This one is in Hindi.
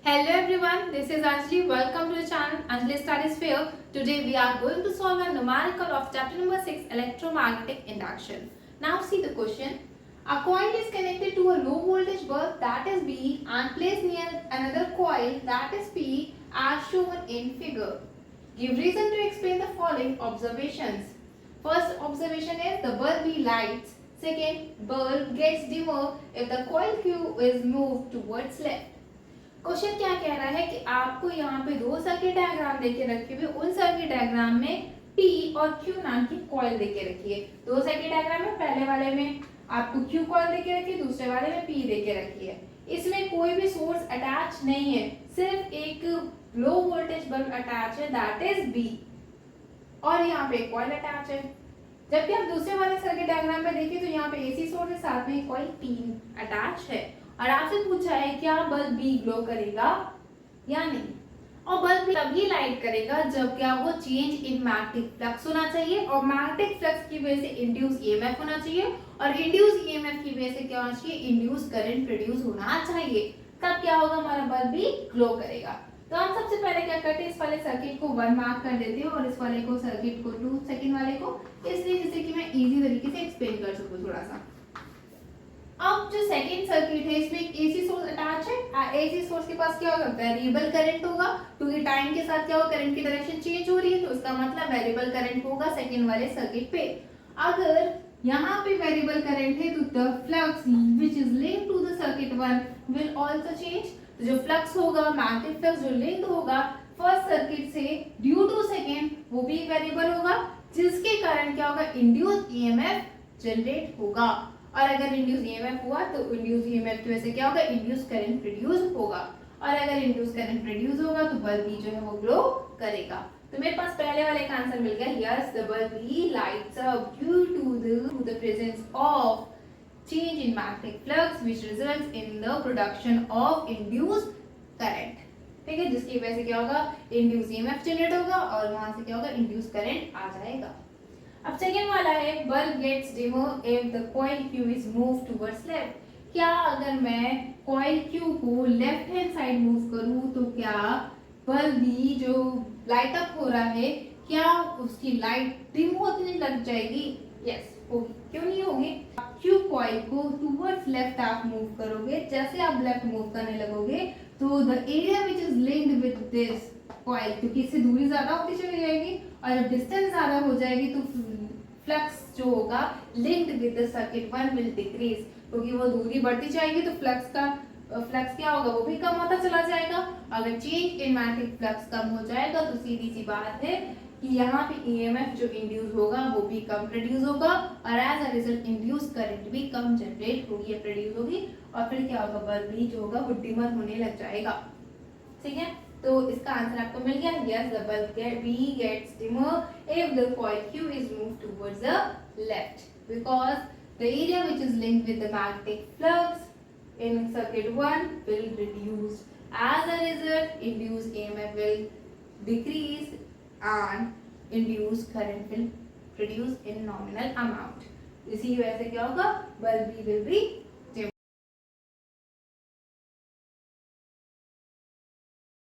Hello everyone, this is Anjali. Welcome to the channel Anjali Studies Fair. Today we are going to solve a numerical of chapter number 6 electromagnetic induction. Now see the question. A coil is connected to a low voltage bulb that is B and placed near another coil that is P as shown in figure. Give reason to explain the following observations. First observation is the bulb B lights. Second, bulb gets dimmer if the coil Q is moved towards left. Question क्या कह रहा है कि आपको यहाँ पे दो सर्किट डायग्राम देके रखे हुए, उन सर्किट डायग्राम में P और Q नाम की कॉइल देके रखी है। दो सर्किट डायग्राम में पहले वाले में आपको Q कॉइल देके रखी है, दूसरे वाले में P देके रखी है। इसमें कोई भी सोर्स अटैच नहीं है, सिर्फ एक लो वोल्टेज बल्ब अटैच है दैट इज B और यहाँ पे कॉइल अटैच है। जबकि आप दूसरे वाले सर्किट डायग्राम में देखिए तो यहाँ पे AC सोर्स है, साथ में कॉइल P अटैच है और आपसे पूछा है क्या बल्ब बी ग्लो करेगा या नहीं। और बल्ब तभी लाइट करेगा जब क्या वो चेंज इन मैग्नेटिक फ्लक्स होना चाहिए और मैग्नेटिक फ्लक्स की वजह से इंड्यूस ईएमएफ होना चाहिए और इंड्यूस ईएमएफ की वजह से क्या होना चाहिए, इंड्यूस करंट प्रोड्यूस होना चाहिए। तब क्या होगा, हमारा बल्ब भी ग्लो करेगा। तो हम सबसे पहले क्या करते हैं, इस वाले सर्किट को 1 मार्क कर देते हैं और इस वाले को सर्किट को 2, सेकंड वाले को, इसलिए जिससे कि मैं इजी तरीके से एक्सप्लेन कर सकूं थोड़ा सा। अब जो सेकंड सर्किट है इसमें एक एसी सोर्स अटैच है। एसी सोर्स के पास क्या होगा, वेरिएबल करंट होगा, क्योंकि टाइम के साथ क्या होगा, करंट की डायरेक्शन चेंज हो रही है, तो इसका मतलब वेरिएबल करंट होगा सेकंड वाले सर्किट पे। अगर यहाँ पे वेरिएबल करंट है तो the flux which is linked to the circuit 1 will also change. तो जो फ्लक्स होगा, मैग्नेटिक फ्लक्स जो लिंक्ड होगा फर्स्ट सर्किट से ड्यू टू सेकंड, वो भी वेरिएबल होगा, जिसके कारण क्या होगा, इंड्यूस ईएमएफ जनरेट होगा। और अगर इंड्यूस ईएमएफ हुआ तो इंड्यूस ईएमएफ की वजह से क्या होगा, इंड्यूस करंट प्रोड्यूस होगा और अगर इंड्यूस करंट प्रोड्यूस होगा तो बल्ब भी जो है वो ग्लो करेगा। तो मेरे पास पहले वाले का आंसर मिल गया, यस द बल्ब ही lights up due to the presence of change in magnetic flux which results in the production of induced current। ठीक है, जिसकी वजह से क्या होगा, इंड्यूस ईएमएफ जनरेट होगा और वहां से क्या होगा, इंड्यूस करंट आ जाएगा। अब सेकेंड वाला है, bulb gets dimmer if the coil Q is move towards left. क्या अगर मैं कॉइल Q को लेफ्ट हैंड साइड मूव करूं तो क्या बल्ब भी जो लाइट अप हो रहा है, क्या उसकी लाइट डिम होने लग जाएगी? यस होगी, क्यों नहीं होगी। Q कॉइल को टुवर्ड्स लेफ्ट आप मूव करोगे, जैसे आप लेफ्ट मूव करने लगोगे तो the area which is linked with this coil, क्योंकि इससे दूरी ज्यादा होती चली जाएगी और जब डिस्टेंस ज्यादा हो जाएगी तो फ्लक्स जो होगा linked with the circuit 1 will decrease, क्योंकि वो दूरी बढ़ती जाएगी तो फ्लक्स क्या होगा, वो भी कम होता चला जाएगा। अगर चेंज इन मैग्नेटिक फ्लक्स कम हो जाएगा तो सीधी सी बात है कि यहाँ पे ईएमएफ जो इंड्यूस होगा वो भी कम प्रोड्यूस होगा और as a result induce current भी कम जनरेट होगी या प्रोड्यूस होगी और फिर क्या होगा, बल्ब भी जो होगा वो डिमर होने लग जाएगा। ठीक है, तो इसका आंसर आपको मिल गया, yes the bulb B gets dimmer if the coil Q is moved towards the left because the area which is linked with the magnetic flux in circuit 1 will reduce. As a result, induced EMF will decrease and induced current will produce in nominal amount. इसी वजह से क्या होगा, बल्ब B will be